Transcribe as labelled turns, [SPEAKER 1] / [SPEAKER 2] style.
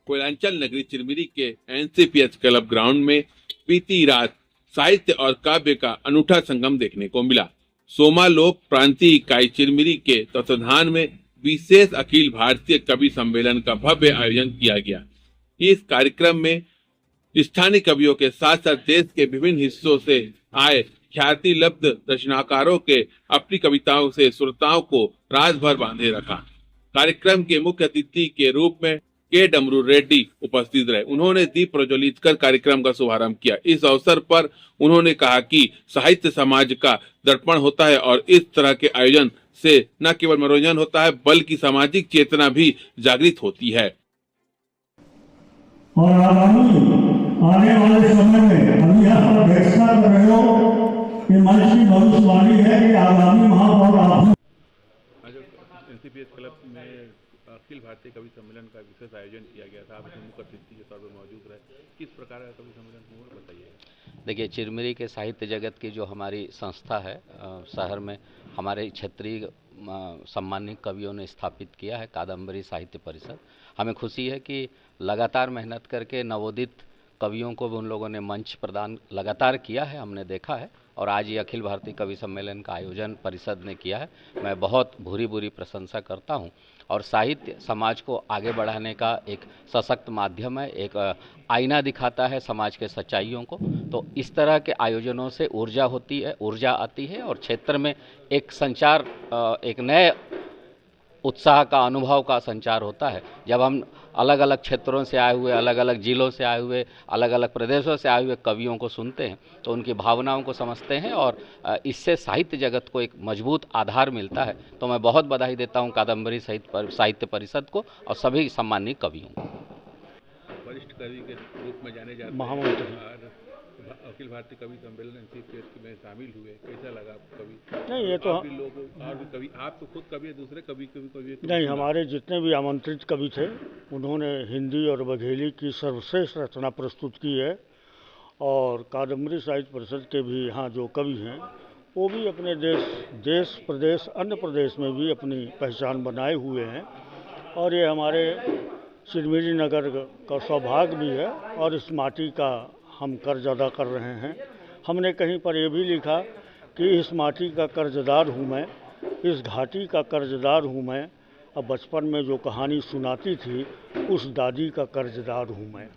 [SPEAKER 1] कोयलांचल नगरी चिरमिरी के एनसीपीएच club ground में बीती रात साहित्य और काव्य का अनूठा संगम देखने को मिला। सोमालोप प्रांतीय इकाई चिरमिरी के तत्वाधान में विशेष अखिल भारतीय कवि सम्मेलन का भव्य आयोजन किया गया। इस कार्यक्रम में स्थानीय कवियों के साथ साथ देश के विभिन्न हिस्सों से आए ख्याति लब्ध रचनाकारों के अपनी कविताओं से श्रोताओं को रात भर बांधे रखा। कार्यक्रम के मुख्य अतिथि के रूप में के डमरू रेड्डी उपस्थित रहे। उन्होंने दीप प्रज्वलित कर कार्यक्रम का शुभारंभ किया। इस अवसर पर उन्होंने कहा कि साहित्य समाज का दर्पण होता है और इस तरह के आयोजन से न केवल मनोरंजन होता है बल्कि सामाजिक चेतना भी जागृत होती है।
[SPEAKER 2] और आने वाले समय में अभी यहाँ पर घोषणा कर रहे हो कि मंच की भविष्यवाणी है कि आगामी महापौर आप
[SPEAKER 1] एनसीपीएच क्लब में अखिल भारतीय कवि सम्मेलन का विशेष आयोजन किया गया था। आप मुख्य अतिथि के तौर पर मौजूद रहे। किस प्रकार का कवि सम्मेलन हुआ बताइए।
[SPEAKER 3] देखिए, चिरमिरी के साहित्य जगत की जो हमारी संस्था है शहर में हमारे क्षेत्रीय सम्मानित कवियों ने स्थापित किया है कादम्बरी साहित्य परिषद। हमें खुशी है कि लगातार मेहनत करके नवोदित कवियों को भी उन लोगों ने मंच प्रदान लगातार किया है, हमने देखा है। और आज ये अखिल भारतीय कवि सम्मेलन का आयोजन परिषद ने किया है। मैं बहुत भूरी प्रशंसा करता हूँ। और साहित्य समाज को आगे बढ़ाने का एक सशक्त माध्यम है, एक आईना दिखाता है समाज के सच्चाइयों को। तो इस तरह के आयोजनों से ऊर्जा होती है, ऊर्जा आती है और क्षेत्र में एक संचार, एक नए उत्साह का अनुभव का संचार होता है। जब हम अलग अलग क्षेत्रों से आए हुए, अलग अलग जिलों से आए हुए, अलग अलग प्रदेशों से आए हुए कवियों को सुनते हैं तो उनकी भावनाओं को समझते हैं और इससे साहित्य जगत को एक मजबूत आधार मिलता है। तो मैं बहुत बधाई देता हूं कादम्बरी साहित्य परिषद को और सभी सम्मानित कवियों को।
[SPEAKER 1] वरिष्ठ कवि के रूप में जाने जाते हैं अखिल भारतीय कवि सम्मेलन एनसीपीएच में शामिल हुए, कैसा लगा आपको? कवि
[SPEAKER 2] नहीं, ये तो
[SPEAKER 1] और भी कवि, आप तो खुद कवि है, दूसरे कवि
[SPEAKER 2] नहीं, हमारे जितने भी आमंत्रित कवि थे उन्होंने हिंदी और बघेली की सर्वश्रेष्ठ रचना प्रस्तुत की है। और कादम्बरी साहित्य परिषद के भी यहाँ जो कवि हैं वो भी अपने देश प्रदेश अन्य प्रदेश में भी अपनी पहचान बनाए हुए हैं। और ये हमारे चिरमिरी नगर का सौभाग्य भी है और इस माटी का हम कर्ज अदा कर रहे हैं। हमने कहीं पर यह भी लिखा कि इस माटी का कर्जदार हूँ मैं, इस घाटी का कर्जदार हूँ मैं, अब बचपन में जो कहानी सुनाती थी उस दादी का कर्जदार हूँ मैं।